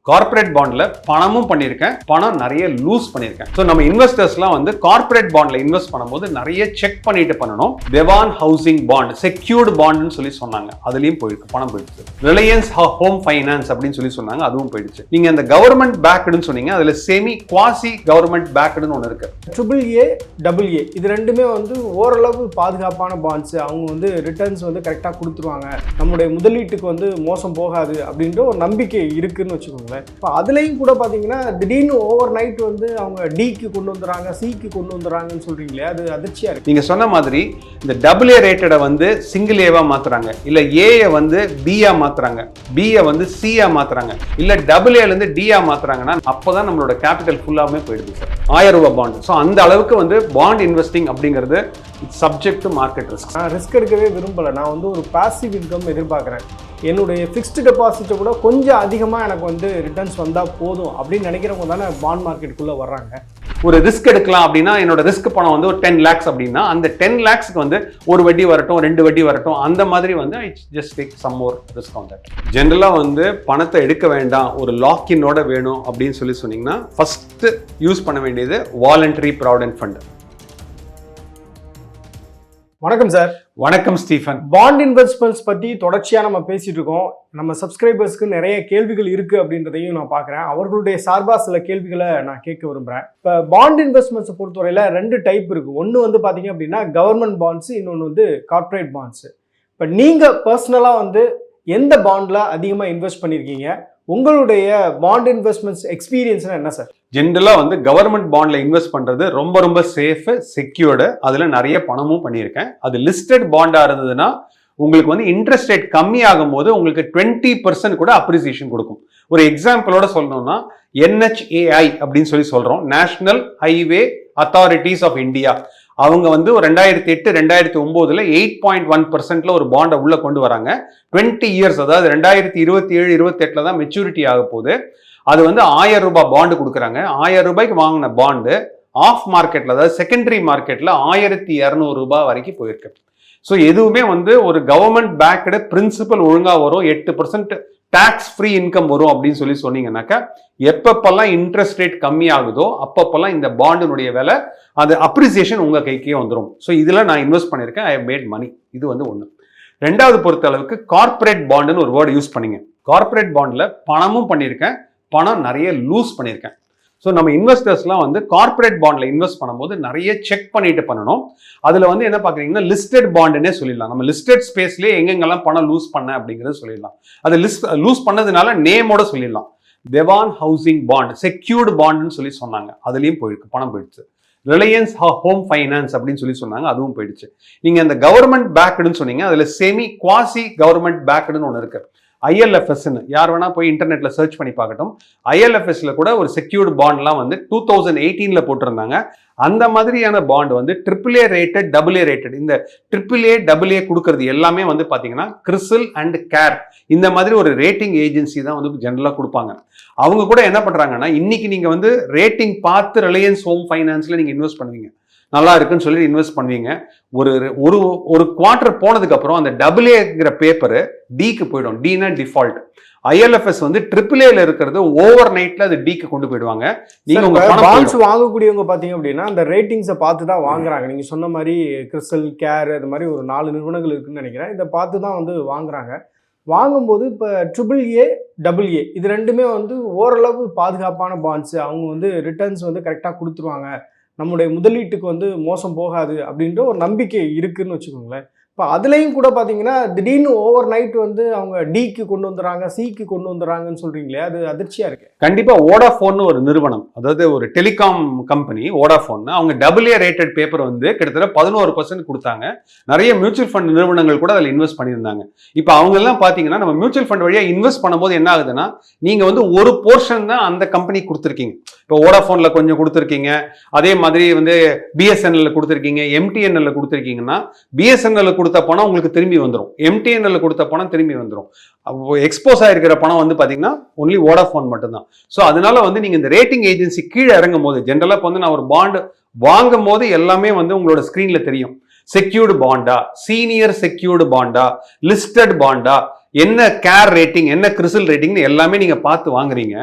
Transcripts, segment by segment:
Corporate பாண்ட்ல பணமும் பண்ணியிருக்கேன், பணம் நிறைய லூஸ் பண்ணியிருக்கேன். ஸோ நம்ம இன்வெஸ்டர்ஸ்லாம் வந்து கார்ப்பரேட் பாண்ட்ல இன்வெஸ்ட் பண்ணும்போது நிறைய செக் பண்ணிட்டு பண்ணணும். தேவான் ஹவுசிங் பாண்ட் செக்யூர்டு பாண்ட்னு சொல்லி சொன்னாங்க, அதுலயும் போயிருக்கு, பணம் போயிடுச்சு. ரிலையன்ஸ் ஹோம் ஃபைனான்ஸ் அப்படின்னு சொல்லி சொன்னாங்க, அதுவும் போயிடுச்சு. நீங்க அந்த கவர்மெண்ட் பேக்டுன்னு சொன்னீங்க, அதுல செமி குவாசி கவர்மெண்ட் பேக்டுன்னு ஒன்று இருக்கு. AAA இது ரெண்டுமே வந்து ஓரளவு பாதுகாப்பான பாண்ட்ஸ். அவங்க வந்து ரிட்டர்ன்ஸ் வந்து கரெக்டாக கொடுத்துருவாங்க, நம்முடைய முதலீட்டுக்கு வந்து மோசம் போகாது அப்படின்ற ஒரு நம்பிக்கை இருக்குன்னு வச்சுக்கோங்களேன். இப்போ அதுலேயும் கூட பார்த்தீங்கன்னா திடீர்னு ஓவர் நைட் வந்து அவங்க டிக்கு கொண்டு வந்துடுறாங்க, சிக்கு கொண்டு வந்துடுறாங்கன்னு சொல்றீங்களே, அது அதிர்ச்சியா இருக்கு. நீங்க சொன்ன மாதிரி இந்த AA ரேட்டடை வந்து சிங்கிள் ஏவா மாத்துறாங்க, இல்ல ஏயை வந்து பியா மாத்துறாங்க, பியை வந்து சியா மாத்துறாங்க, இல்ல AA இருந்து டியா மாத்துறாங்கன்னா அப்போதான் நம்மளோட கேபிட்டல் ஃபுல்லாமே போயிடுது சார். 1000 ரூபாய் பாண்ட். ஸோ அந்த அளவுக்கு வந்து பாண்ட் இன்வெஸ்டிங் அப்படிங்கிறது சப்ஜெக்ட் டு மார்க்கெட் ரிஸ்க். நான் ரிஸ்க் எடுக்கவே விரும்பலை. நான் வந்து ஒரு பாசிவ் இன்கம் எதிர்பார்க்குறேன். என்னுடைய ஃபிக்ஸ்டு டெபாசிட்டை கூட கொஞ்சம் அதிகமாக எனக்கு வந்து ரிட்டர்ன்ஸ் வந்தால் போதும் அப்படின்னு நினைக்கிறவங்க தானே பாண்ட் மார்க்கெட்டுக்குள்ளே வர்றாங்க. ஒரு ரிஸ்க் எடுக்கலாம் அப்படின்னா என்னோட ரிஸ்க் பணம் வந்து ஒரு 10 lakhs அப்படின்னா அந்த 10 lakhsக்கு வந்து ஒரு வட்டி வரட்டும், 2 வட்டி வரட்டும், அந்த மாதிரி வந்து I just take some more risk on that. ஜென்ரலாக வந்து பணத்தை எடுக்க வேண்டாம், ஒரு லாக்கினோட வேணும் அப்படின்னு சொல்லி சொன்னீங்கன்னா ஃபர்ஸ்ட் யூஸ் பண்ண வேண்டியது வாலண்டரி ப்ராவிடென்ட் ஃபண்ட். வணக்கம் சார். வணக்கம் ஸ்டீஃபன். பாண்ட் இன்வெஸ்ட்மெண்ட்ஸ் பற்றி தொடர்ச்சியாக நம்ம பேசிட்டு இருக்கோம். நம்ம சப்ஸ்கிரைபர்ஸ்க்கு நிறைய கேள்விகள் இருக்குது அப்படின்றதையும் நான் பார்க்குறேன். அவர்களுடைய சார்பாக சில கேள்விகளை நான் கேட்க விரும்புகிறேன். இப்போ பாண்ட் இன்வெஸ்ட்மெண்ட்ஸை பொறுத்தவரையில் 2 டைப் இருக்குது. ஒன்று வந்து பார்த்தீங்க அப்படின்னா கவர்மெண்ட் பாண்ட்ஸு, இன்னொன்று வந்து கார்ப்பரேட் பாண்ட்ஸு. இப்போ நீங்கள் பர்சனலாக வந்து எந்த பாண்டில் அதிகமாக இன்வெஸ்ட் பண்ணியிருக்கீங்க? உங்களுடைய பாண்ட் இன்வெஸ்ட்மெண்ட்ஸ் எக்ஸ்பீரியன்ஸ்னா என்ன சார்? ஜென்ரலாக வந்து கவர்மெண்ட் பாண்ட்ல இன்வெஸ்ட் பண்றது ரொம்ப ரொம்ப சேஃப், செக்யூர்டு. அதுல நிறைய பணமும் பண்ணியிருக்கேன். அது லிஸ்டட் பாண்டா இருந்ததுன்னா உங்களுக்கு வந்து இன்ட்ரெஸ்ட் ரேட் கம்மி ஆகும் போது உங்களுக்கு 20% கூட அப்ரிசியேஷன் கொடுக்கும். ஒரு எக்ஸாம்பிளோட சொல்லணும்னா NHAI அப்படின்னு சொல்லி சொல்றோம், national highway authorities of India. அவங்க வந்து 2008 2009 8.1% ஒரு பாண்டை உள்ள கொண்டு வராங்க. 20 இயர்ஸ், அதாவது 2027 28 தான் மெச்சூரிட்டி ஆக போகுது. அது வந்து 1000 ரூபாய் பாண்டு கொடுக்குறாங்க. 1000 ரூபாய்க்கு வாங்கின பாண்டு ஆஃப் மார்க்கெட்ல, அதாவது செகண்டரி மார்க்கெட்ல 1200 ரூபாய் வரைக்கும் போயிருக்கு. ஸோ எதுவுமே வந்து ஒரு கவர்மெண்ட் பேக்கடு பிரின்சிபல் ஒழுங்கா வரும், 8% டாக்ஸ் ஃப்ரீ இன்கம் வரும் அப்படின்னு சொல்லி சொன்னீங்கன்னாக்கா எப்பப்பெல்லாம் இன்ட்ரெஸ்ட் ரேட் கம்மி ஆகுதோ அப்பப்பெல்லாம் இந்த பாண்டினுடைய விலை, அது அப்ரிசியேஷன் உங்க கைக்கே வந்துடும். ஸோ இதுல நான் இன்வெஸ்ட் பண்ணியிருக்கேன், ஐ ஹவ் மேட் மணி. இது வந்து ஒன்று. ரெண்டாவது பொறுத்த அளவுக்கு கார்ப்பரேட் பாண்டுன்னு ஒரு வேர்டு யூஸ் பண்ணீங்க. கார்ப்பரேட் பாண்ட்ல பணமும் பண்ணியிருக்கேன், பணம் நிறைய லூஸ் பண்ணியிருக்கேன். ஸோ நம்ம இன்வெஸ்டர்ஸ்லாம் வந்து கார்ப்பரேட் பாண்ட்ல இன்வெஸ்ட் பண்ணும்போது நிறைய செக் பண்ணிட்டு பண்ணணும். அதுல வந்து என்ன பார்க்குறீங்கன்னா லிஸ்டட் பாண்டுன்னே சொல்லிடலாம். நம்ம லிஸ்டட் ஸ்பேஸ்லேயே எங்கெங்கெல்லாம் பணம் லூஸ் பண்ண அப்படிங்கிறத சொல்லிடலாம். அது லூஸ் பண்ணதுனால நேமோட சொல்லிடலாம். தேவான் ஹவுசிங் பாண்ட் செக்யூர்டு பாண்ட்னு சொல்லி சொன்னாங்க, அதுலயும் போயிருக்கு, பணம் போயிடுச்சு. ரிலையன்ஸ் ஹோம் ஃபைனான்ஸ் அப்படின்னு சொல்லி சொன்னாங்க, அதுவும் போயிடுச்சு. நீங்க அந்த கவர்மெண்ட் பேக்டுன்னு சொன்னீங்க, அதுல செமி குவாசி கவர்மெண்ட் பேக்டுன்னு ஒன்று இருக்கு. ILFSன்னு யார் வேணா போய் இன்டர்நெட்ல சர்ச் பண்ணி பார்க்கட்டும். ILFSல கூட ஒரு செக்யூர்டு பாண்ட்லாம் வந்து 2018 போட்டிருந்தாங்க. அந்த மாதிரியான பாண்ட் வந்து AAA ரேட்டட், AA ரேட்டட். இந்த AAA AA கொடுக்கறது எல்லாமே வந்து பாத்தீங்கன்னா கிறிசில் அண்ட் கேர், இந்த மாதிரி ஒரு ரேட்டிங் ஏஜென்சி தான் வந்து ஜெனரலா கொடுப்பாங்க. அவங்க கூட என்ன பண்றாங்கன்னா, இன்னைக்கு நீங்க வந்து ரேட்டிங் பார்த்து ரிலையன்ஸ் ஹோம் ஃபைனான்ஸ்ல நீங்க இன்வெஸ்ட் பண்ணுவீங்க, நல்லா இருக்குன்னு சொல்லி இன்வெஸ்ட் பண்ணுவீங்க. ஒரு குவார்டர் போனதுக்கு அப்புறம் அந்த AAங்கிற பேப்பர் டிக்கு போயிடும். டினா டிஃபால்ட். ILFS வந்து AAAல இருக்கிறது ஓவர் நைட்ல அது டிக்கு கொண்டு போயிடுவாங்க. நீங்க உங்க பாண்ட்ஸ் வாங்கக்கூடியவங்க பாத்தீங்க அப்படின்னா அந்த ரேட்டிங்ஸை பார்த்து தான் வாங்குறாங்க. நீங்க சொன்ன மாதிரி கிறிஸ்டல், கேர், அது மாதிரி ஒரு 4 நிறுவனங்கள் இருக்குன்னு நினைக்கிறேன். இதை பார்த்து தான் வந்து வாங்குறாங்க. வாங்கும்போது இப்போ AAA இது ரெண்டுமே வந்து ஓரளவு பாதுகாப்பான பாண்ட்ஸ். அவங்க வந்து ரிட்டர்ன்ஸ் வந்து கரெக்டாக கொடுத்துருவாங்க, நம்முடைய முதலீட்டுக்கு வந்து மோசம் போகாது அப்படின்ற ஒரு நம்பிக்கை இருக்குன்னு வச்சுக்கோங்களேன். இப்போ அதுலேயும் கூட பார்த்தீங்கன்னா திடீர்னு ஓவர் நைட் வந்து அவங்க டிக்கு கொண்டு வந்துடுறாங்க, சிக்கு கொண்டு வந்துடுறாங்கன்னு சொல்றீங்களே, அது அதிர்ச்சியாக இருக்கு. கண்டிப்பாக வோடாஃபோன் ஒரு நிறுவனம், அதாவது ஒரு டெலிகாம் கம்பெனி வோடாஃபோன், அவங்க AA ரேட்டட் பேப்பர் வந்து கிட்டத்தட்ட 11% கொடுத்தாங்க. நிறைய மியூச்சுவல் ஃபண்ட் நிறுவனங்கள் கூட அதில் இன்வெஸ்ட் பண்ணியிருந்தாங்க. இப்போ அவங்க எல்லாம் பார்த்தீங்கன்னா நம்ம மியூச்சுவல் ஃபண்ட் வழியாக இன்வெஸ்ட் பண்ணும்போது என்ன ஆகுதுன்னா, நீங்கள் வந்து ஒரு போர்ஷன் தான் அந்த கம்பெனி கொடுத்துருக்கீங்க. இப்போ வோடாஃபோனில் கொஞ்சம் கொடுத்துருக்கீங்க, அதே மாதிரி வந்து BSNL கொடுத்துருக்கீங்க, MTNL கொடுத்துருக்கீங்கன்னா BSNL கொடுத்த பணம் உங்களுக்கு திரும்பி வந்துடும், MTNL கொடுத்த பணம் திரும்பி வந்துடும். எக்ஸ்போஸ் ஆயிருக்கிற பணம் வந்து பாத்தீங்கன்னா ஒன்லி வோடாஃபோன் மட்டும்தான். ஸோ அதனால வந்து நீங்க இந்த ரேட்டிங் ஏஜென்சி கீழே இறங்கும் போது, ஜென்ரலா வந்து நான் ஒரு பாண்டு வாங்கும் போது எல்லாமே வந்து உங்களோட ஸ்கிரீன்ல தெரியும். Secured Panda, senior secured Panda, listed Panda, என்ன கேர் ரேட்டிங், என்ன கிறிசல் ரேட்டிங்னு எல்லாமே நீங்க பார்த்து வாங்குறீங்க.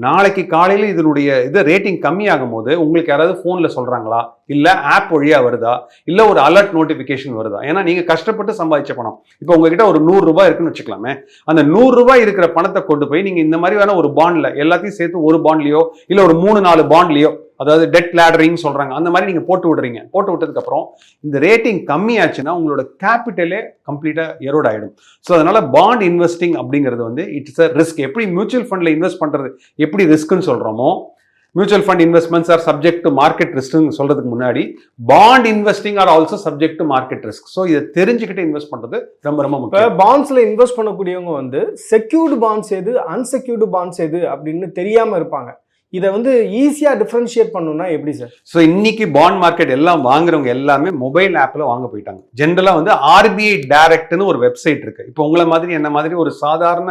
நாளைக்கு காலையில இதனுடைய ரேட்டிங் கம்மியாகும் போது உங்களுக்கு யாராவது போன்ல சொல்றாங்களா, இல்ல ஆப் வழியா வருதா, இல்ல ஒரு அலர்ட் நோட்டிபிகேஷன் வருதா? ஏன்னா நீங்க கஷ்டப்பட்டு சம்பாதிச்ச பணம். இப்போ உங்ககிட்ட ஒரு 100 ரூபாய் இருக்குன்னு வச்சுக்கலாமே, அந்த 100 ரூபாய் இருக்கிற பணத்தை கொண்டு போய் நீங்க இந்த மாதிரி வேணா ஒரு பாண்ட்ல எல்லாத்தையும் சேர்த்து ஒரு பாண்ட்லயோ இல்ல ஒரு 3-4 பாண்ட்லயோ, அதாவது டெட் லேடரிங் சொல்றாங்க, அந்த மாதிரி நீங்க போட்டு விடுறீங்க. போட்டு விட்டதுக்கு அப்புறம் இந்த ரேட்டிங் கம்மியாச்சுன்னா உங்களோட கேபிட்டலே கம்ப்ளீட்டா எரோட் ஆயிடும். ஸோ அதனால பாண்ட் இன்வெஸ்டிங் அப்படிங்கிறது இட்ஸ் அ ரிஸ்க். எப்படி மியூச்சுவல் ஃபண்ட்ல இன்வெஸ்ட் பண்றது எப்படி ரிஸ்க்னு சொல்றோமோ, mutual fund investments are subject to market ரிஸ்க்னு சொல்றதுக்கு முன்னாடி bond investing are also subject to market risk. So இதை தெரிஞ்சுக்கிட்டு இன்வெஸ்ட் பண்றது ரொம்ப ரொம்ப முக்கியம். இப்போ பாண்ட்ஸ்ல இன்வெஸ்ட் பண்ணக்கூடியவங்க செக்யூர்டு பாண்ட்ஸ் எது, அன்செக்யூர்டு பாண்ட்ஸ் எது அப்படின்னு தெரியாம இருப்பாங்க. இதை ஈஸியா டிஃபரன்ஷியேட் பண்ணணும்னா எப்படி சார்? ஸோ இன்னைக்கு பாண்ட் மார்க்கெட் எல்லாம் வாங்குறவங்க எல்லாமே மொபைல் ஆப்ல வாங்க போயிட்டாங்க. ஜென்ரலா RBI டைரக்ட்னு ஒரு வெப்சைட் இருக்கு. இப்போ உங்களை மாதிரி என்ன மாதிரி ஒரு சாதாரண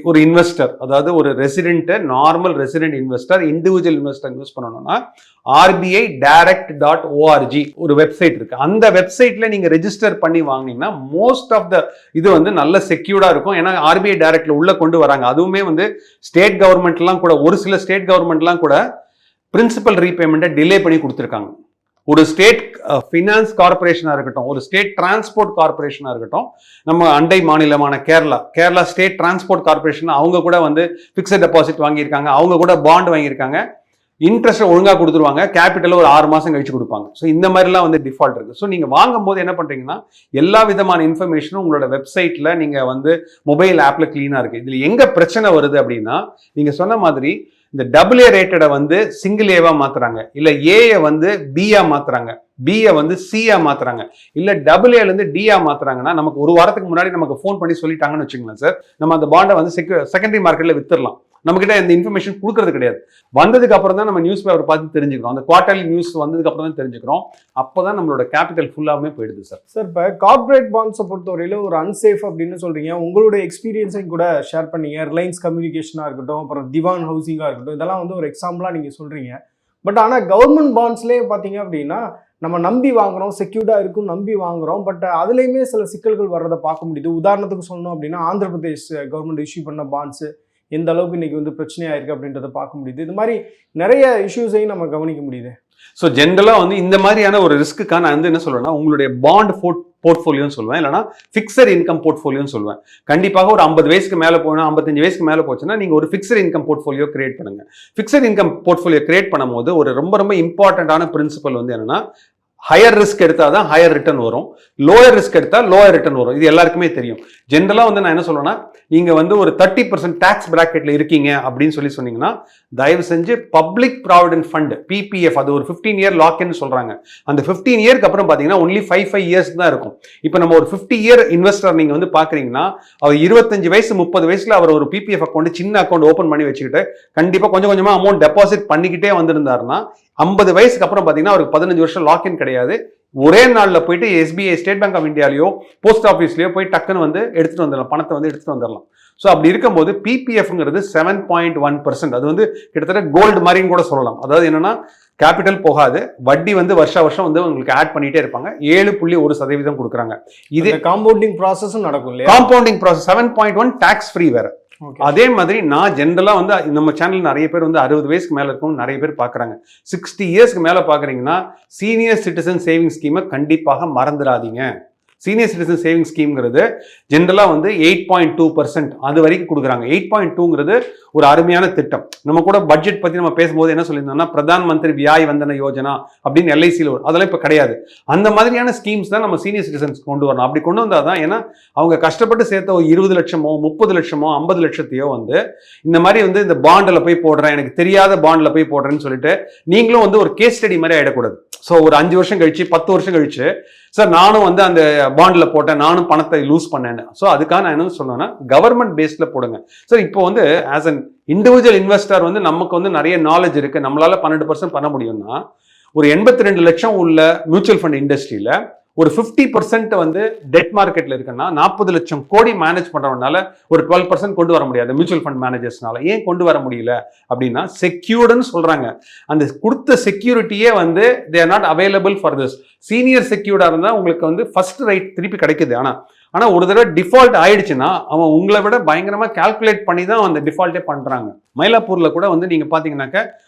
ஒரு இன்வெஸ்டர், அதாவது ஒரு resident, normal resident investor, individual investor invest பண்ணணும்னா RBIdirect.org ஒரு வெப்சைட் இருக்கு. அந்த வெப்சைட்ல நீங்க ரெஜிஸ்டர் பண்ணி வாங்கினீங்கன்னா மோஸ்ட் ஆஃப் த நல்ல செக்யூர்டா இருக்கும். ஏன்னா RBI டைரக்ட்ல உள்ள கொண்டு வராங்க. அதுவுமே ஸ்டேட் கவர்மெண்ட்லாம் கூட, ஒரு சில ஸ்டேட் கவர்மெண்ட்லாம் கூட பிரின்சிபல் ரீபேமெண்ட்டை டிலே பண்ணி கொடுத்துருக்காங்க. ஒரு ஸ்டேட் ஃபினான்ஸ் கார்பரேஷனா இருக்கட்டும், ஒரு ஸ்டேட் டிரான்ஸ்போர்ட் கார்பரேஷனா இருக்கட்டும், நம்ம அண்டை மாநிலமான கேரளா ஸ்டேட் டிரான்ஸ்போர்ட் கார்பரேஷன் அவங்க கூட பிக்ஸட் டெபாசிட் வாங்கியிருக்காங்க, அவங்க கூட பாண்ட் வாங்கியிருக்காங்க. இன்ட்ரெஸ்ட் ஒழுங்கா கொடுத்துருவாங்க, கேபிட்டல் ஒரு 6 மாசம் கழிச்சு கொடுப்பாங்க. ஸோ இந்த மாதிரிலாம் டிஃபால்ட் இருக்கு. ஸோ நீங்க வாங்கும் போது என்ன பண்றீங்கன்னா, எல்லா விதமான இன்ஃபர்மேஷனும் உங்களோட வெப்சைட்ல நீங்க மொபைல் ஆப்ல கிளீனா இருக்கு. இதுல எங்க பிரச்சனை வருது அப்படின்னா, நீங்க சொன்ன மாதிரி இந்த AA ரேட்டடை சிங்கிள் ஏவா மாத்துறாங்க, இல்ல ஏயை பியா மாத்துறாங்க, பியை சியா மாத்துறாங்க, இல்ல AA ல இருந்து டியா மாத்துறாங்கன்னா, நமக்கு ஒரு வாரத்துக்கு முன்னாடி நமக்கு ஃபோன் பண்ணி சொல்லிட்டாங்கன்னு வச்சுக்கலாம் சார், நம்ம அந்த பாண்டை செகண்டரி மார்க்கெட்ல வித்துடலாம். நம்ம கிட்ட இந்த இன்ஃபர்மேஷன் கொடுக்கறது கிடையாது. வந்ததுக்கு அப்புறம் தான் நம்ம நியூஸ் பேப்பர் பார்த்து தெரிஞ்சுக்கிறோம். அந்த குவார்டர்லி நியூஸ் வந்ததுக்கு அப்புறம் தான் தெரிஞ்சுக்கிறோம். அப்பதான் நம்மளோட கேபிட்டல் ஃபுல்லாமே போயிடுது சார். சார், இப்போ கார்பரேட் பாண்ட்ஸை பொறுத்தவரையில ஒரு அன்சேஃப் அப்படின்னு சொல்றீங்க. உங்களுடைய எக்ஸ்பீரியன்ஸையும் கூட ஷேர் பண்ணீங்க. ரிலையன்ஸ் கம்யூனிகேஷனா இருக்கட்டும், அப்புறம் திவான் ஹவுசிங்கா இருக்கட்டும், இதெல்லாம் ஒரு எக்ஸாம்பிளா நீங்க சொல்றீங்க. பட் ஆனா கவர்மெண்ட் பாண்ட்ஸ்லேயே பாத்தீங்க அப்படின்னா நம்ம நம்பி வாங்குறோம், செக்யூர்டா இருக்கும் நம்பி வாங்குறோம். பட் அதுலேயுமே சில சிக்கல்கள் வர்றதை பார்க்க முடியுது. உதாரணத்துக்கு சொல்லணும் அப்படின்னா, ஆந்திர பிரதேஷ் கவர்மெண்ட் இஷ்யூ பண்ண பாண்ட்ஸ் எந்த அளவுக்கு இன்னைக்கு பிரச்சனையா இருக்கு அப்படின்றத பார்க்க முடியுது. இது மாதிரி நிறைய இஷ்யூஸையும் நம்ம கவனிக்க முடியுது. ஸோ ஜென்ரலா இந்த மாதிரியான ஒரு ரிஸ்க்குக்கான நான் என்ன சொல்றேன்னா, உங்களுடைய பாண்ட் போர்ட்ஃபோலியோன்னு சொல்லுவேன், இல்லைனா ஃபிக்ஸட் இன்கம் போர்ட்ஃபோலியோன்னு சொல்லுவேன். கண்டிப்பாக ஒரு 50 வயசுக்கு மேலே போனா, 55 வயசுக்கு மேலே போச்சுன்னா நீங்க ஒரு ஃபிக்ஸட் இன்கம் போர்ட்ஃபோலியோ கிரியேட் பண்ணுங்க. ஃபிக்ஸட் இன்கம் போர்ட்ஃபோலியோ கிரியேட் பண்ணும்போது ஒரு ரொம்ப ரொம்ப இம்பார்ட்டன்டான பிரின்சிபல் என்னன்னா, ஹையர் ரிஸ்க் எடுத்தால் தான் ஹையர் ரிட்டர்ன் வரும், லோயர் ரிஸ்க் எடுத்தால் லோயர் ரிட்டர்ன் வரும். இது எல்லாருக்குமே தெரியும். ஜென்ரலாக நான் என்ன சொல்றேன்னா, நீங்க ஒரு 30% டாக்ஸ் பிராக்கெட்ல இருக்கீங்க அப்படின்னு சொன்னீங்கன்னா, தயவு செஞ்சு பப்ளிக் ப்ராவிடென்ட் ஃபண்ட் PPF, அது ஒரு 15 இயர் லாக்னு சொல்றாங்க. அந்த 15 இயருக்கு அப்புறம் பாத்தீங்கன்னா ஒன்லி 5 இயர்ஸ் தான் இருக்கும். இப்போ நம்ம ஒரு 50 இயர் இன்வெஸ்டர் நீங்க பாக்குறீங்கன்னா, அவர் 25 வயசு 30 வயசுல அவர் ஒரு PPF அக்கௌண்ட், சின்ன அக்கௌண்ட் ஓபன் பண்ணி வச்சுக்கிட்டு கண்டிப்பா கொஞ்சம் கொஞ்சமா அமௌண்ட் டெபாசிட் பண்ணிக்கிட்டே வந்திருந்தாருன்னா, 50 வயசுக்கு அப்புறம் பாத்தீங்கன்னா அவருக்கு 15 வருஷம் லாக்இன் கிடையாது. ஒரே நாள்ல போயிட்டு SBI, ஸ்டேட் பேங்க் ஆஃப் இந்தியாலயோ போஸ்ட் ஆஃபீஸ்லயோ போய் டக்குன்னு எடுத்துட்டு வந்துடலாம், பணத்தை எடுத்துட்டு வந்துடலாம். ஸோ அப்படி இருக்கும்போது PPFங்கிறது 7.1%. அது கிட்டத்தட்ட கோல்டு மாதிரின்னு கூட சொல்லலாம். அதாவது என்னன்னா, கேபிட்டல் போகாது, வட்டி வருஷம் உங்களுக்கு ஆட் பண்ணிட்டே இருப்பாங்க. 7.1% கொடுக்குறாங்க. இது காம்பவுண்டிங் ப்ராசஸும் நடக்கும் இல்லையா? காம்பவுண்டிங் ப்ராசஸ் 7.1 டாக்ஸ் ஃப்ரீ வேற. அதே மாதிரி நான் ஜென்ரலா நம்ம சேனல் நிறைய பேர் 60 வயசுக்கு மேல இருக்கும் நிறைய பேர் பாக்குறாங்க. 60 இயர்ஸ்க்கு மேல பாக்குறீங்கன்னா, சீனியர் சிட்டிசன் சேவிங் ஸ்கீமை கண்டிப்பாக மறந்துடாதீங்க. சீனியர் சிட்டிசன் சேவிங் ஸ்கீம்ங்கிறது ஜென்ரலா 8.2% அது வரைக்கும் கொடுக்குறாங்க. 8.2ங்கிறது ஒரு அருமையான திட்டம். நம்ம கூட பட்ஜெட் பத்தி நம்ம பேசும்போது என்ன சொல்லியிருந்தோம்னா, பிரதான் மந்திரி வியாய் வந்தன யோஜனா அப்படின்னு LICல அதெல்லாம் இப்ப கிடையாது. அந்த மாதிரியான ஸ்கீம்ஸ் தான் நம்ம சீனியர் சிட்டிசன்ஸ் கொண்டு வரணும். அப்படி கொண்டு வந்தாதான், ஏன்னா அவங்க கஷ்டப்பட்டு சேர்த்த 20 லட்சமோ 30 லட்சமோ 50 லட்சத்தையோ இந்த மாதிரி இந்த பாண்டில் போய் போடுறேன், எனக்கு தெரியாத பாண்டில் போய் போடுறேன்னு சொல்லிட்டு நீங்களும் ஒரு கேஸ் ஸ்டடி மாதிரி ஆயிடக்கூடாது. ஸோ ஒரு 5 வருஷம் கழிச்சு 10 வருஷம் கழிச்சு, சார் நானும் அந்த பாண்டில் போட்டேன், நானும் பணத்தை லூஸ் பண்ணேன். ஸோ அதுக்காக நான் என்ன சொன்னேன்னா, கவர்மெண்ட் பேஸ்ல போடுங்க. சார் இப்போ ஆஸ் அன் இண்டிவிஜுவல் இன்வெஸ்டர் நமக்கு நிறைய நாலேஜ் இருக்கு, நம்மளால 12% பண்ண முடியும்னா, ஒரு 82 லட்சம் உள்ள மியூச்சுவல் ஃபண்ட் இண்டஸ்ட்ரியில ஒரு 50% டெட் மார்க்கெட்ல இருக்குன்னா, 40 லட்சம் கோடி மேனேஜ் பண்றவனால ஒரு 12% கொண்டு வர முடியாது. மியூச்சுவல் ஃபண்ட் மேனேஜர்ஸ்னால ஏன் கொண்டு வர முடியல அப்படின்னா, செக்யூர்டுன்னு சொல்றாங்க. அந்த கொடுத்த செக்யூரிட்டியே they are not available for this. Senior செக்யூர்டா இருந்தா உங்களுக்கு ஃபர்ஸ்ட் ரைட் திருப்பி கிடைக்குது. ஆனா ஒரு தடவை டிஃபால்ட் ஆயிடுச்சுன்னா அவன் உங்களை விட பயங்கரமா கால்குலேட் பண்ணி தான் அந்த டிஃபால்ட்டே பண்றாங்க. மயிலாப்பூர்ல கூட வந்து நீங்க பாத்தீங்கன்னாக்க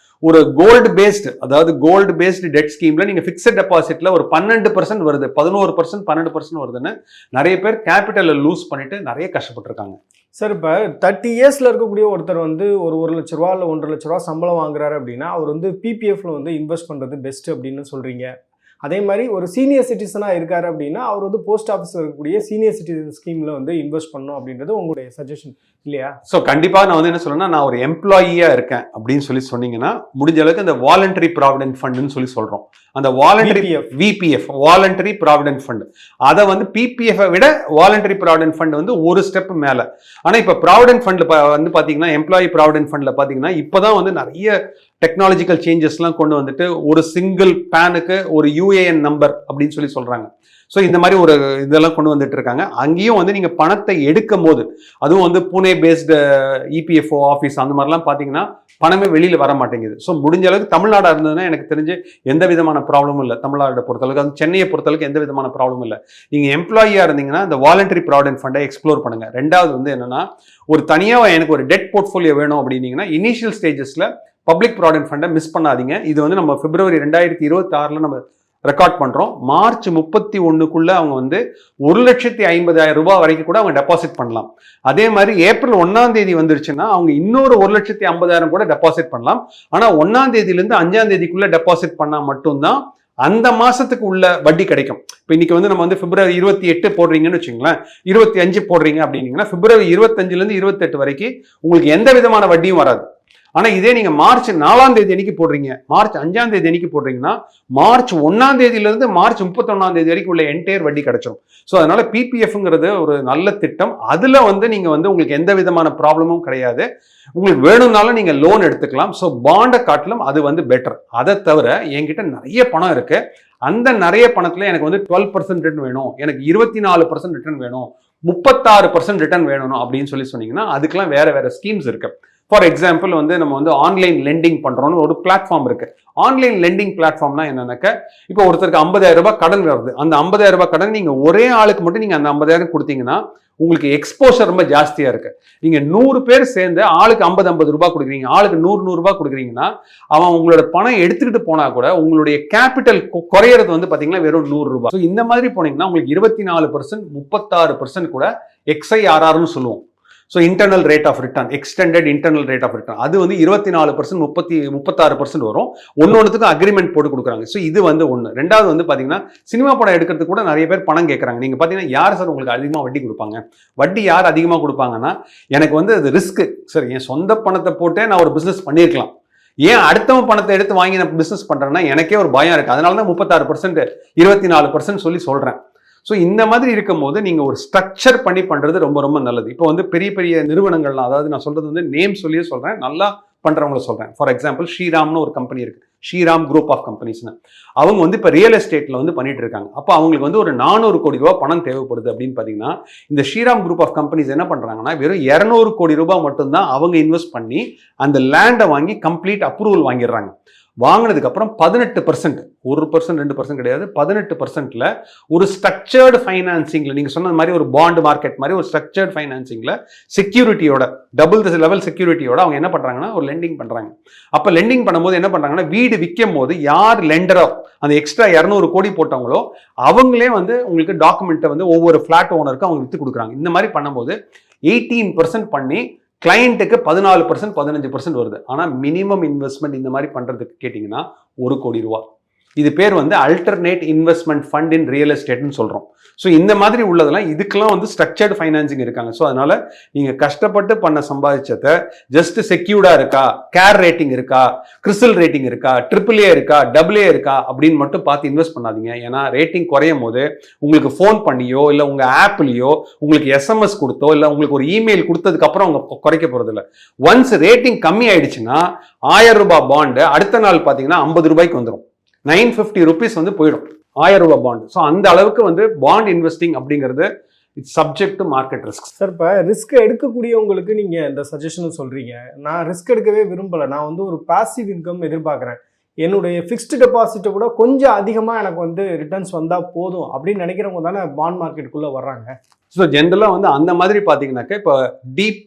ஒரு கோல்டு பேஸ்டு, அதாவது கோல்டு பேஸ்டு டெட் ஸ்கீம்ல நீங்க பிக்ஸட் டெபாசிட்ல ஒரு 12% வருது, 11% 12% வருதுன்னு நிறைய பேர் கேபிட்டலை லூஸ் பண்ணிட்டு நிறைய கஷ்டப்பட்டு இருக்காங்க. சார் இப்போ 30 இயர்ஸ்ல இருக்கக்கூடிய ஒருத்தர் வந்து ஒரு லட்ச ரூபா இல்லை 1.5 லட்ச ரூபா சம்பளம் வாங்குறாரு அப்படின்னா அவர் வந்து பிபிஎஃப்ல வந்து இன்வெஸ்ட் பண்றது பெஸ்ட் அப்படின்னு சொல்றீங்க. அதே மாதிரி ஒரு சீனியர் சிட்டிசனாக இருக்காரு அப்படின்னா அவர் வந்து போஸ்ட் ஆஃபீஸில் இருக்கக்கூடிய சீனியர் சிட்டிசன் ஸ்கீமில் வந்து இன்வெஸ்ட் பண்ணணும் அப்படின்றது உங்களுடைய சஜஷன் இல்லையா? ஸோ கண்டிப்பாக நான் வந்து என்ன சொல்லணும்னா, நான் ஒரு எம்ப்ளாயியாக இருக்கேன் அப்படின்னு சொன்னீங்கன்னா முடிஞ்ச அளவுக்கு இந்த வாலண்டரி ப்ராவிடென்ட் ஃபண்டுன்னு சொல்கிறோம். அந்த voluntary VPF voluntary provident fund, அதை வந்து பிபிஎஃப் விட வாலண்டரி ப்ராவிடென்ட் ஃபண்ட் வந்து ஒரு ஸ்டெப் மேலே. ஆனால் இப்போ ப்ராவிடென்ட் ஃபண்டில் வந்து பார்த்தீங்கன்னா, எம்ப்ளாயி ப்ராவிடென்ட் ஃபண்டில் பார்த்தீங்கன்னா இப்போ தான் வந்து நிறைய டெக்னாலஜிக்கல் சேஞ்சஸ்லாம் கொண்டு வந்துட்டு ஒரு சிங்கிள் பேனுக்கு ஒரு யூஏஎன் நம்பர் அப்படின்னு சொல்றாங்க. ஸோ இந்த மாதிரி ஒரு இதெல்லாம் கொண்டு வந்துட்டு இருக்காங்க. அங்கேயும் வந்து நீங்கள் பணத்தை எடுக்கும் போது, அதுவும் வந்து புனே பேஸ்டு இபிஎஃப்ஓ ஆஃபீஸ் அந்த மாதிரிலாம் பார்த்தீங்கன்னா பணமே வெளியில் வர மாட்டேங்குது. ஸோ முடிஞ்ச அளவுக்கு தமிழ்நாடாக இருந்ததுன்னா எனக்கு தெரிஞ்சு எந்த விதமான ப்ராப்ளமும் இல்லை. தமிழ்நாட்டை பொறுத்தளவுக்கு, அது சென்னையை பொறுத்தளவுக்கு எந்த விதமான ப்ராப்ளமும் இல்லை. நீங்கள் எம்ப்ளாயியாக இருந்தீங்கன்னா இந்த வாலண்டரி ப்ராவிடென்ட் ஃபண்டை எக்ஸ்ப்ளோர் பண்ணுங்க. ரெண்டாவது வந்து என்னன்னா, ஒரு தனியாக எனக்கு ஒரு டெட் போர்ட்ஃபோலியோ வேணும் அப்படின்னீங்கன்னா இனிஷியல் ஸ்டேஜஸ்ல பப்ளிக் ப்ராவிடென்ட் ஃபண்டை மிஸ் பண்ணாதீங்க. இது வந்து நம்ம பிப்ரவரி 2026 நம்ம ரெக்கார்ட் பண்றோம். மார்ச் 31க்குள்ள அவங்க வந்து 1,50,000 ரூபாய் வரைக்கும் கூட அவங்க டெபாசிட் பண்ணலாம். அதே மாதிரி ஏப்ரல் 1ஆம் தேதி வந்துருச்சுன்னா அவங்க இன்னொரு 1,50,000 கூட டெபாசிட் பண்ணலாம். ஆனா 1ஆம் தேதியிலிருந்து 5ஆம் தேதிக்குள்ள டெபாசிட் பண்ணா மட்டும்தான் அந்த மாசத்துக்கு உள்ள வட்டி கிடைக்கும். இப்போ இன்னைக்கு வந்து நம்ம வந்து பிப்ரவரி 28 போடுறீங்கன்னு வச்சுங்களேன், 25 போடுறீங்க அப்படின்னீங்கன்னா பிப்ரவரி 25லேருந்து 28 வரைக்கும் உங்களுக்கு எந்த விதமான வட்டியும் வராது. ஆனா இதே நீங்க மார்ச் 4ஆம் தேதி அன்னைக்கு போடுறீங்க, மார்ச் 5ஆம் தேதி அன்னைக்கு போடுறீங்கன்னா மார்ச் 1ஆம் தேதியிலிருந்து மார்ச் 31ஆம் தேதி வரைக்கும் உள்ள என்டையர் வட்டி கிடைச்சிடும். ஸோ அதனால பிபிஎஃப்ங்கிறது ஒரு நல்ல திட்டம். அதுல வந்து நீங்க வந்து உங்களுக்கு எந்த விதமான ப்ராப்ளமும் கிடையாது. உங்களுக்கு வேணும்னாலும் நீங்க லோன் எடுத்துக்கலாம். ஸோ பாண்டை காட்டிலும் அது வந்து பெட்டர். அதை தவிர என்கிட்ட நிறைய பணம் இருக்கு, அந்த நிறைய பணத்துல எனக்கு வந்து 12% ரிட்டர்ன் வேணும், எனக்கு 24% ரிட்டர்ன் வேணும், 36% ரிட்டர்ன் வேணும் அப்படின்னு சொன்னீங்கன்னா அதுக்கெல்லாம் வேற வேற ஸ்கீம்ஸ் இருக்கு. ஃபார் எக்ஸாம்பிள் வந்து நம்ம வந்து ஆன்லைன் லெண்டிங் பண்றோம்னு ஒரு பிளாட்ஃபார்ம் இருக்கு. ஆன்லைன் லெண்டிங் பிளாட்ஃபார்ம்னா என்னன்னாக்க, இப்போ ஒருத்தருக்கு 50,000 ரூபாய் கடன் வருது. அந்த 50,000 ரூபாய் கடன் நீங்க ஒரே ஆளுக்கு மட்டும் நீங்க அந்த 50,000 கொடுத்தீங்கன்னா உங்களுக்கு எக்ஸ்போஷர் ரொம்ப ஜாஸ்தியா இருக்கு. நீங்க 100 பேர் சேர்ந்து ஆளுக்கு 50 ரூபாய் கொடுக்குறீங்க, ஆளுக்கு 100 ரூபாய் கொடுக்குறீங்கன்னா அவன் உங்களோட பணம் எடுத்துக்கிட்டு போனா கூட உங்களுடைய கேபிட்டல் குறையிறது வந்து பாத்தீங்கன்னா வெறும் 100 ரூபாய். ஸோ இந்த மாதிரி போனீங்கன்னா உங்களுக்கு 24%, 36% கூட XIRRன்னு சொல்லுவோம். So internal rate of return, extended internal rate of return, அது வந்து 24%, 36% வரும். ஒன்னொன்னுக்கும் அக்ரிமெண்ட் போட்டு கொடுக்குறாங்க. ஸோ இது வந்து ஒன்று. ரெண்டாவது வந்து பார்த்தீங்கன்னா சினிமா படம் எடுக்கிறதுக்கு கூட நிறைய பேர் பணம் கேட்குறாங்க. நீங்கள் பார்த்தீங்கன்னா யார் சார் உங்களுக்கு அதிகமாக வட்டி கொடுப்பாங்க? வட்டி யார் அதிகமாக கொடுப்பாங்கன்னா, எனக்கு வந்து அது ரிஸ்க் சார், என் சொந்த பணத்தை போட்டே நான் ஒரு பிஸ்னஸ் பண்ணியிருக்கலாம், ஏன் அடுத்தவன் பணத்தை எடுத்து வாங்கி நான் பிஸ்னஸ் பண்ணுறேன்னா எனக்கே ஒரு பயம் இருக்குது. அதனால தான் 36%, 24% சொல்கிறேன். ஸோ இந்த மாதிரி இருக்கும் போது நீங்கள் ஒரு ஸ்ட்ரக்சர் பண்ணி பண்ணுறது ரொம்ப ரொம்ப நல்லது. இப்போ வந்து பெரிய பெரிய நிறுவனங்கள்லாம், அதாவது நான் சொல்கிறது வந்து நேம் சொல்லியே சொல்கிறேன், நல்லா பண்ணுறவங்கள சொல்கிறேன். ஃபார் எக்ஸாம்பிள் ஸ்ரீராம்னு ஒரு கம்பெனி இருக்குது, ஸ்ரீராம் குரூப் ஆஃப் கம்பெனிஸ்னு. அவங்க வந்து இப்போ ரியல் எஸ்டேட்டில் வந்து பண்ணிட்டு இருக்காங்க. அப்போ அவங்களுக்கு வந்து ஒரு 400 கோடி ரூபாய் பணம் தேவைப்படுது அப்படின்னு பார்த்தீங்கன்னா, இந்த ஸ்ரீராம் குரூப் ஆஃப் கம்பெனிஸ் என்ன பண்ணுறாங்கன்னா, வெறும் 200 கோடி ரூபாய் மட்டும்தான் அவங்க இன்வெஸ்ட் பண்ணி அந்த லேண்டை வாங்கி கம்ப்ளீட் அப்ரூவல் வாங்கிடுறாங்க. வாங்கினதுக்கு அப்புறம் 18%, 1%, 2% கிடையாது, 18%ல ஒரு ஸ்ட்ரக்சர்டு ஃபைனான்சிங்ல, நீங்க சொன்ன மாதிரி ஒரு பாண்ட் மார்க்கெட் மாதிரி ஒரு ஸ்ட்ரக்சர்டு ஃபைனான்சிங்ல செக்யூரிட்டியோட, டபுள் லெவல் செக்யூரிட்டியோட அவங்க என்ன பண்றாங்கன்னா ஒரு லெண்டிங் பண்றாங்க. அப்ப லெண்டிங் பண்ணும்போது என்ன பண்றாங்கன்னா, வீடு விற்கும் போது யார் லெண்டரோ அந்த எக்ஸ்ட்ரா 200 கோடி போட்டவங்களோ அவங்களே வந்து உங்களுக்கு டாக்குமெண்ட்டை வந்து ஒவ்வொரு ஃபிளாட் ஓனருக்கு அவங்க வித்து கொடுக்குறாங்க. இந்த மாதிரி பண்ணும்போது 18% பண்ணி கிளையண்ட்டுக்கு 14%, 15% வருது. ஆனால் மினிமம் இன்வெஸ்ட்மெண்ட் இந்த மாதிரி பண்ணுறதுக்கு கேட்டிங்கன்னா 1 கோடி ரூபா. இது பேர் வந்து alternate investment fund in real எஸ்டேட்னு சொல்கிறோம். ஸோ இந்த மாதிரி உள்ளதெல்லாம் இதுக்கெல்லாம் வந்து ஸ்ட்ரக்சர்டு ஃபைனான்சிங் இருக்காங்க. ஸோ அதனால நீங்கள் கஷ்டப்பட்டு பண்ண சம்பாதிச்சதை ஜஸ்ட் செக்யூர்டா இருக்கா, கேர் ரேட்டிங் இருக்கா, கிறிஸ்டல் ரேட்டிங் இருக்கா, AAA இருக்கா, AA இருக்கா அப்படின்னு மட்டும் பார்த்து இன்வெஸ்ட் பண்ணாதீங்க. ஏன்னா ரேட்டிங் குறையும் போது உங்களுக்கு ஃபோன் பண்ணியோ இல்லை உங்கள் ஆப்லேயோ உங்களுக்கு SMS கொடுத்தோ இல்லை உங்களுக்கு ஒரு இமெயில் கொடுத்ததுக்கு அப்புறம் அவங்க குறைக்க போகிறது இல்லை. ஒன்ஸ் ரேட்டிங் கம்மி ஆயிடுச்சுன்னா 1000 ரூபாய் பாண்டு அடுத்த நாள் பார்த்தீங்கன்னா 50 ரூபாய்க்கு வந்துடும், 950 ருபீஸ் வந்து போயிடும் 1000 ரூபாய் பாண்ட். ஸோ அந்த அளவுக்கு வந்து பாண்ட் இன்வெஸ்டிங் அப்படிங்கிறது it's subject to market risk. Sir, இப்போ ரிஸ்க் எடுக்கக்கூடியவங்களுக்கு நீங்கள் இந்த சஜஷனும் சொல்கிறீங்க. நான் ரிஸ்க் எடுக்கவே விரும்பலை, நான் வந்து ஒரு பாசிவ் இன்கம் எதிர்பார்க்குறேன். என்னுடைய ஃபிக்ஸ்டு டெபாசிட்டை கூட கொஞ்சம் அதிகமாக எனக்கு வந்து ரிட்டர்ன்ஸ் வந்தால் போதும் அப்படின்னு நினைக்கிறவங்க தானே பாண்ட் மார்க்கெட்டுக்குள்ளே வர்றாங்க. ஸோ ஜென்ரலாக வந்து அந்த மாதிரி பார்த்தீங்கன்னாக்க இப்போ டீப்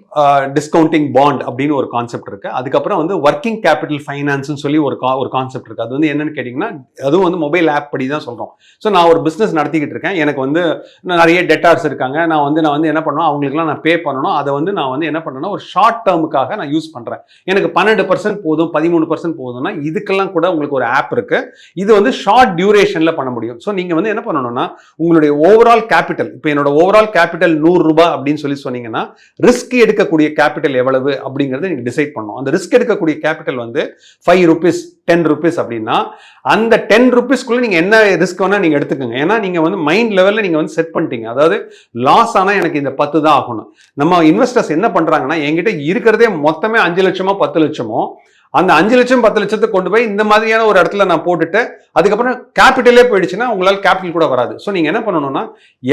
டிஸ்கவுண்டிங் பாண்ட் அப்படின்னு ஒரு கான்செப்ட் இருக்கு. அதுக்கப்புறம் வந்து ஒர்க்கிங் கேபிட்டல் ஃபைனான்ஸ்னு சொல்லி ஒரு கான்செப்ட் இருக்கு. அது வந்து என்னன்னு கேட்டிங்கன்னா அதுவும் வந்து மொபைல் ஆப் படி தான் சொல்கிறோம். ஸோ நான் ஒரு பிஸ்னஸ் நடத்திக்கிட்டு இருக்கேன், எனக்கு வந்து நிறைய டெட்டார்ஸ் இருக்காங்க, நான் வந்து என்ன பண்ணுவேன், அவங்களுக்குலாம் நான் பே பண்ணணும். அதை வந்து நான் வந்து என்ன பண்ணேன்னா ஒரு ஷார்ட் டேர்முக்காக நான் யூஸ் பண்ணுறேன், எனக்கு 12% போதும் 13% போதும்னா இதுக்கெல்லாம் கூட உங்களுக்கு ஒரு ஆப் இருக்கு. இது வந்து ஷார்ட் டியூரேஷனில் பண்ண முடியும். ஸோ நீங்கள் வந்து என்ன பண்ணணும்னா உங்களுடைய ஓவரால் கேபிட்டல், இப்போ என்னோட ஓவரால் கேபிட்டல் 100 ரூபாய் அப்படின்னு சொல்லி சொன்னீங்கன்னா ரிஸ்க் எடுக்கக்கூடிய கேபிட்டல் எவ்வளவு அப்படிங்கறத நீங்க டிசைட் பண்ணணும். அந்த ரிஸ்க் எடுக்கக்கூடிய கேபிட்டல் வந்து 5 ரூபீஸ் 10 ரூபீஸ் அப்படின்னா அந்த 10 ரூபீஸ்க்குள்ள நீங்க என்ன ரிஸ்க் வேணா நீங்க எடுத்துக்கோங்க. ஏன்னா நீங்க வந்து மைண்ட் லெவல்ல நீங்க வந்து செட் பண்ணிட்டீங்க, அதாவது லாஸ் ஆனா எனக்கு இந்த 10 தான் ஆகணும். நம்ம இன்வெஸ்டர்ஸ் என்ன பண்றாங்கன்னா என்கிட்ட இருக்கிறதே மொத்தமே 5 லட்சமோ 10 லட்சமோ, அந்த 5 லட்சம் 10 லட்சத்தை கொண்டு போய் இந்த மாதிரியான ஒரு இடத்துல நான் போட்டுட்டு அதுக்கப்புறம் கேபிட்டலே போயிடுச்சுன்னா உங்களால் கேபிட்டல் கூட வராது. ஸோ நீங்க என்ன பண்ணணும்னா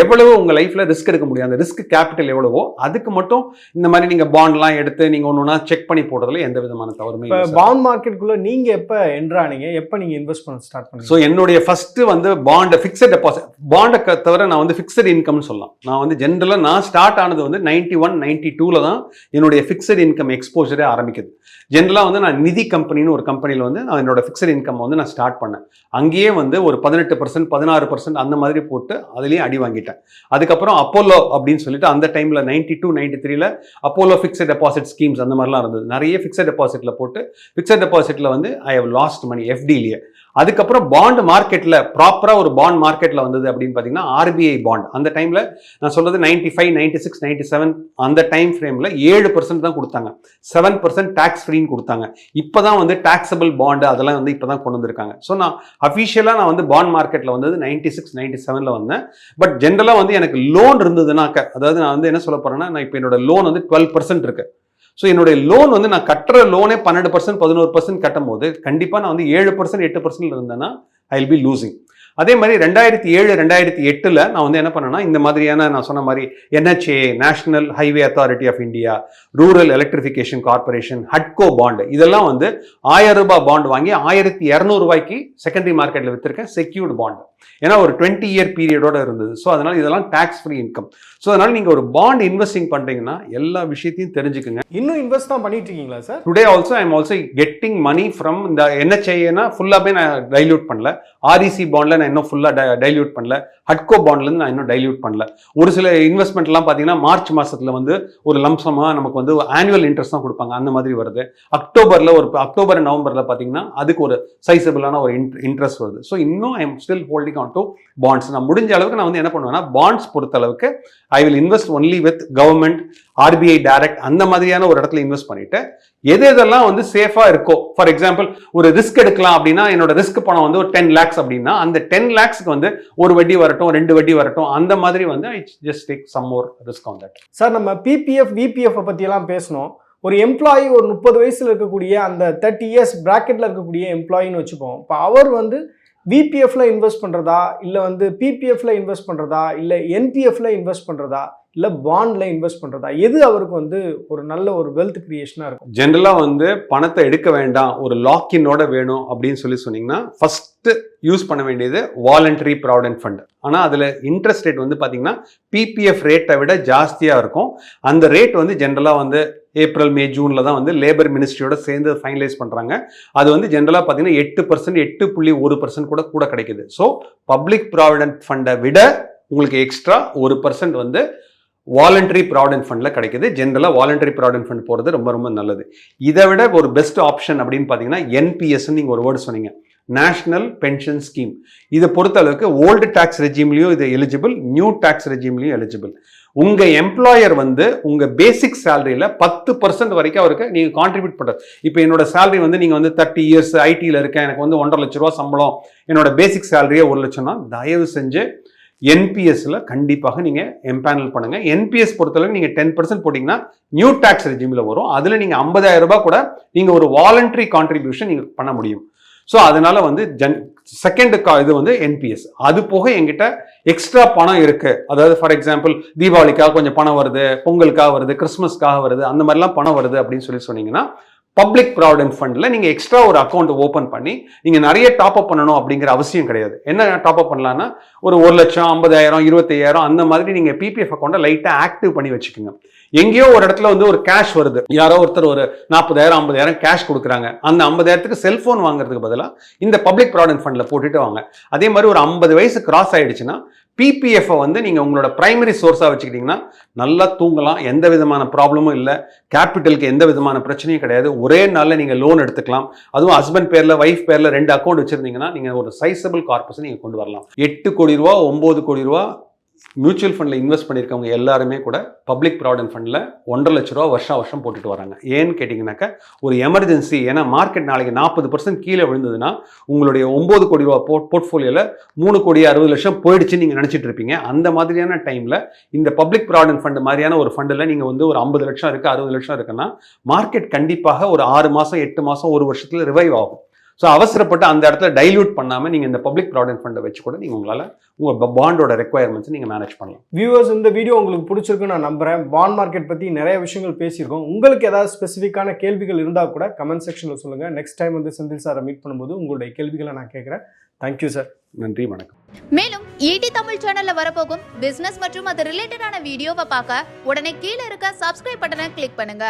எவ்வளவு உங்க லைஃப்ல ரிஸ்க் எடுக்க முடியும், அந்த ரிஸ்க் கேபிட்டல் எவ்வளவோ அதுக்கு மட்டும் இந்த மாதிரி நீங்க பாண்ட்லாம் எடுத்து நீங்க ஒன்னொன்னா செக் பண்ணி போடுறதுல எந்த விதமான தவறுமே இல்லை. பாண்ட் மார்க்கெட்டுக்குள்ள நீங்க எப்ப என்ட்ரானீங்க, எப்ப நீங்க இன்வெஸ்ட் பண்ண ஸ்டார்ட் பண்ணீங்க? ஸோ என்னுடைய ஃபர்ஸ்ட் வந்து பாண்ட் ஃபிக்ஸட் டெபாசிட், பாண்டை தவிர நான் வந்து ஃபிக்ஸட் இன்கம்னு சொல்லலாம். நான் வந்து ஜென்ரலாக நான் ஸ்டார்ட் ஆனது வந்து 91 92ல தான் என்னுடைய ஃபிக்ஸட் இன்கம் எக்ஸ்போஜரே ஆரம்பிக்குது. ஜென்ரலாக வந்து நான் நிதி கம்பெனின்னு ஒரு கம்பெனியில் வந்து நான் என்னோட ஃபிக்ஸட் இன்கம் வந்து நான் ஸ்டார்ட் பண்ணேன். அங்கேயே வந்து ஒரு 18% 16% அந்த மாதிரி போட்டு அதுலேயே அடி வாங்கிட்டேன். அதுக்கப்புறம் அப்போலோ அப்படின்னு சொல்லிட்டு அந்த டைமில் 92 93ல அப்போலோ ஃபிக்ஸட் டெபாசிட் ஸ்கீம்ஸ் அந்த மாதிரிலாம் இருந்தது. நிறைய ஃபிக்ஸட் டெபாசிட்டில் போட்டு ஃபிக்ஸட் டெபாசிட்டில் வந்து ஐ ஹவ் லாஸ்ட் மணி FDலேயே. அதுக்கப்புறம் பாண்ட் மார்க்கெட்டில் ப்ராப்பராக ஒரு பாண்ட் மார்க்கெட்டில் வந்தது அப்படின்னு பார்த்தீங்கன்னா RBI பாண்ட். அந்த டைமில் நான் சொல்றது 95 96 97 அந்த டைம் ஃப்ரேமில் 7% தான் கொடுத்தாங்க, 7% டேக்ஸ் ஃப்ரீன்னு கொடுத்தாங்க. இப்போ தான் வந்து டாக்ஸபிள் பாண்டு அதெல்லாம் வந்து இப்போ தான் கொண்டு வந்திருக்காங்க. ஸோ நான் அஃபிஷியலாக நான் வந்து பாண்ட் மார்க்கெட்டில் வந்தது 96 97ல் வந்தேன். பட் ஜென்ரலாக வந்து எனக்கு லோன் இருந்ததுனாக்க, அதாவது நான் வந்து என்ன சொல்ல போறேன்னா நான் இப்போ என்னோட லோன் வந்து 12% இருக்கு. ஸோ என்னுடைய லோன் வந்து நான் கட்டுற லோனே 12% 11% கட்டும் போது கண்டிப்பாக நான் வந்து 7% 8% இருந்தேன்னா ஐ வில் பி லூசிங். அதே மாதிரி 2007 2008ல் நான் வந்து என்ன பண்ணேன்னா இந்த மாதிரியான நான் சொன்ன மாதிரி NHA national highway authority of India, rural electrification corporation, ஹட்கோ பாண்டு, இதெல்லாம் வந்து 1000 ரூபாய் பாண்ட் வாங்கி 1200 ரூபாய்க்கு செகண்டரி மார்க்கெட்டில் வித்திருக்கேன் செக்யூர்டு பாண்ட். ஏன்னா ஒரு 20 இயர் பீரியடோட இருந்தது. ஸோ அதனால இதெல்லாம் டாக்ஸ் ஃப்ரீ இன்கம். ஸோ அதனால நீங்க ஒரு பாண்ட் இன்வெஸ்டிங் பண்றீங்கன்னா எல்லா விஷயத்தையும் தெரிஞ்சுக்குங்க. இன்னும் இன்வெஸ்ட் தான் பண்ணிட்டு இருக்கீங்களா sir? Today also I am also getting money from இந்த NHA ஃபுல்லாவே நான் டைல்யூட் பண்ணல, REC பாண்ட்ல நான் இன்னும் ஃபுல்லா டைல்யூட் பண்ணல, ஹட்கோ பாண்ட்லேருந்து நான் இன்னும் டைல்யூட் பண்ணல. ஒரு சில இன்வெஸ்ட்மெண்ட்லாம் பார்த்தீங்கன்னா மார்ச் மாசத்துல வந்து ஒரு லம்சமாக நமக்கு வந்து ஆனுவல் இன்ட்ரெஸ்ட் தான் கொடுப்பாங்க, அந்த மாதிரி வருது. அக்டோபர் நவம்பர்ல பார்த்தீங்கன்னா அதுக்கு ஒரு சைசபிளான ஒரு இன்ட்ரெஸ்ட் வருது. ஸோ இன்னும் I am still holding on to bonds. நான் முடிஞ்ச அளவுக்கு நான் வந்து என்ன பண்ணுவேன்னா பாண்ட்ஸ் பொறுத்த அளவுக்கு I will invest only with government, RBI direct அந்த மாதிரியான ஒரு இடத்துல இன்வெஸ்ட் பண்ணிட்டு எதெல்லாம் வந்து சேஃபா இருக்கோ, ஃபார் எக்ஸாம்பிள் ஒரு ரிஸ்க் எடுக்கலாம் அப்படின்னா என்னோட ரிஸ்க் பணம் வந்து ஒரு 10 lakhs அப்படின்னா அந்த 10 lakhsக்கு வந்து ஒரு வட்டி வரட்டும் 2 வட்டி வரட்டும் அந்த மாதிரி வந்து I just take some more risk on that. Sir நம்ம PPF VPF பத்தி எல்லாம் பேசணும். ஒரு எம்ப்ளாயி ஒரு 30 வயசுல இருக்கக்கூடிய அந்த 30 இயர்ஸ் பிராக்கெட்ல இருக்கக்கூடிய எம்ப்ளாயின்னு வச்சுப்போம். இப்போ அவர் வந்து VPFல இன்வெஸ்ட் பண்றதா, இல்ல வந்து PPFல இன்வெஸ்ட் பண்றதா, இல்ல NPFல இன்வெஸ்ட் பண்றதா, இல்ல பாண்ட்ல இன்வெஸ்ட் பண்றதா, எது அவருக்கு வந்து ஒரு நல்ல ஒரு வெல்த் கிரியேஷனா இருக்கும்? ஜென்ரலா வந்து பணத்தை எடுக்க வேண்டாம், ஒரு லாக்இனோட வேணும் அப்படின்னு சொன்னீங்கன்னா ஃபர்ஸ்ட் யூஸ் பண்ண வேண்டியது வாலண்டரி ப்ராவிடென்ட் ஃபண்ட். ஆனால் அதில் இன்ட்ரெஸ்ட் ரேட் வந்து பார்த்தீங்கன்னா PPF ரேட்டை விட ஜாஸ்தியாக இருக்கும். அந்த ரேட் வந்து ஜென்ரலாக வந்து ஏப்ரல் மே ஜூனில் தான் வந்து லேபர் மினிஸ்ட்ரியோட சேர்ந்து ஃபைனலைஸ் பண்ணுறாங்க. அது வந்து ஜென்ரலாக பார்த்தீங்கன்னா 8% 8.1% கூட கிடைக்குது. ஸோ பப்ளிக் ப்ராவிடென்ட் ஃபண்டை விட உங்களுக்கு எக்ஸ்ட்ரா 1% வந்து வாலண்டரி ப்ராவிடென்ட் ஃபண்டில் கிடைக்குது. ஜென்ரலாக வாலண்டரி ப்ராவிடென்ட் ஃபண்ட் போகிறது ரொம்ப ரொம்ப நல்லது. இதை விட ஒரு பெஸ்ட் ஆப்ஷன் அப்படின்னு பார்த்தீங்கன்னா NPS நீங்கள் ஒரு வேர்டு சொன்னீங்க, நேஷனல் பென்ஷன் ஸ்கீம். இதை பொறுத்த அளவுக்கு ஓல்டு டாக்ஸ் ரெஜிம்லையும் இது எலிஜிபிள், நியூ டாக்ஸ் ரெஜிம்லையும் எலிஜிபிள். உங்க எம்ப்ளாயர் வந்து உங்க பேசிக் சேலரியில 10% வரைக்கும் அவருக்கு நீங்க கான்ட்ரிபியூட் பண்றது. இப்போ என்னோட சேலரி வந்து நீங்க வந்து 30 இயர்ஸ் ஐடியில் இருக்கேன், எனக்கு வந்து 1.5 லட்ச ரூபா சம்பளம், என்னோட பேசிக் சேலரியே 1 லட்சம்னா தயவு செஞ்சு NPSல கண்டிப்பாக நீங்க எம்பேனல் பண்ணுங்க. NPS பொறுத்தளவுக்கு நீங்க 10% போட்டீங்கன்னா நியூ டாக்ஸ் ரெஜிம்ல வரும். அதுல நீங்க 50,000 ரூபாய் கூட நீங்க ஒரு வாலண்டரி கான்ட்ரிபியூஷன் நீங்க பண்ண முடியும். ஸோ அதனால வந்து செகண்ட் இது வந்து NPS. அது போக என்கிட்ட எக்ஸ்ட்ரா பணம் இருக்கு, அதாவது ஃபார் எக்ஸாம்பிள் தீபாவளிக்காக கொஞ்சம் பணம் வருது, பொங்கலுக்காக வருது, கிறிஸ்மஸ்க்காக வருது, அந்த மாதிரிலாம் பணம் வருது அப்படின்னு சொன்னீங்கன்னா பப்ளிக் ப்ராவிடென்ட் ஃபண்ட்ல நீங்க எக்ஸ்ட்ரா ஒரு அக்கௌண்ட் ஓபன் பண்ணி நீங்க நிறைய டாப் அப் பண்ணணும் அப்படிங்கிற அவசியம் கிடையாது. என்ன டாப் அப் பண்ணலாம்னா ஒரு 1 லட்சம் 50,000 25,000 அந்த மாதிரி நீங்க பிபிஎஃப் அக்கௌண்ட்டை லைட்டா ஆக்டிவ் பண்ணி வச்சுக்கோங்க. எங்கேயோ ஒரு இடத்துல வந்து ஒரு கேஷ் வருது, யாரோ ஒருத்தர் ஒரு 40,000 50,000 கேஷ் கொடுக்குறாங்க, அந்த 50,000க்கு செல்போன் வாங்குறதுக்கு பதிலாக இந்த பப்ளிக் ப்ராவிடென்ட் ஃபண்ட்ல போட்டுட்டு வாங்க. அதே மாதிரி ஒரு 50 வயசு கிராஸ் ஆயிடுச்சுன்னா பிபிஎஃப் வந்து நீங்க உங்களோட பிரைமரி சோர்ஸா வச்சுக்கிட்டீங்கன்னா நல்லா தூங்கலாம், எந்த விதமான ப்ராப்ளமும் இல்லை, கேபிட்டலுக்கு எந்த விதமான பிரச்சனையும் கிடையாது. ஒரே நாள்ல நீங்க லோன் எடுத்துக்கலாம். அதுவும் ஹஸ்பண்ட் பேர்ல வைஃப் பேர்ல 2 அக்கௌண்ட் வச்சிருந்தீங்கன்னா நீங்க ஒரு சைசபிள் கார்பஸ் நீங்க கொண்டு வரலாம். 8 கோடி ரூபா 9 கோடி ரூபா மியூச்சுவல் ஃபண்ட்ல இன்வெஸ்ட் பண்ணியிருக்கவங்க எல்லாருமே கூட பப்ளிக் ப்ராவிடென்ட் ஃபண்ட்ல 1.5 லட்ச ரூபா வருஷம் போட்டுட்டு வராங்க. ஏன்னு கேட்டீங்கன்னாக்க ஒரு எமர்ஜென்சி, ஏன்னா மார்க்கெட் நாளைக்கு 40% கீழே விழுந்ததுன்னா உங்களுடைய 9 கோடி ரூபா போர்ட்ஃபோலியோல 3 கோடி 60 லட்சம் போயிடுச்சுன்னு நீங்க நினைச்சிட்டு இருப்பீங்க. அந்த மாதிரியான டைம்ல இந்த பப்ளிக் ப்ராவிடென்ட் ஃபண்ட் மாதிரியான ஒரு ஃபண்ட்ல நீங்க வந்து ஒரு 50 லட்சம் இருக்கு 60 லட்சம் இருக்குன்னா மார்க்கெட் கண்டிப்பாக ஒரு 6 மாசம் 8 மாசம் 1 வருஷத்துல ரிவைவ் ஆகும். ஸோ அவசரப்பட்டு அந்த இடத்துல டைல்யூட் பண்ணாமல் நீங்கள் இந்த பப்ளிக் ப்ராவிடென்ட் ஃபண்டை வச்சு கூட நீங்கள் உங்களால் உங்கள் பாண்டோட ரெக்குவயர்மெண்ட்ஸ் நீங்கள் மேனேஜ் பண்ணலாம். வியூவர்ஸ், இந்த வீடியோ உங்களுக்கு பிடிச்சிருக்குன்னு நான் நம்புறேன். பாண்ட் மார்க்கெட் பற்றி நிறைய விஷயங்கள் பேசியிருக்கோம். உங்களுக்கு ஏதாவது ஸ்பெசிஃபிக்கான கேள்விகள் இருந்தால் கூட கமெண்ட் செக்ஷனில் சொல்லுங்கள். நெக்ஸ்ட் டைம் வந்து செந்தில் சாரை மீட் பண்ணும்போது உங்களுடைய கேள்விகளை நான் கேட்குறேன். Thank you sir. நன்றி, வணக்கம். மேலும் ஈடி தமிழ் சேனல்ல வரப்போகும் பிசினஸ் மற்றும் அது ரிலேட்டடான வீடியோவை பார்க்க உடனே கீழே இருக்க சப்ஸ்கிரைப் பட்டனை கிளிக் பண்ணுங்க.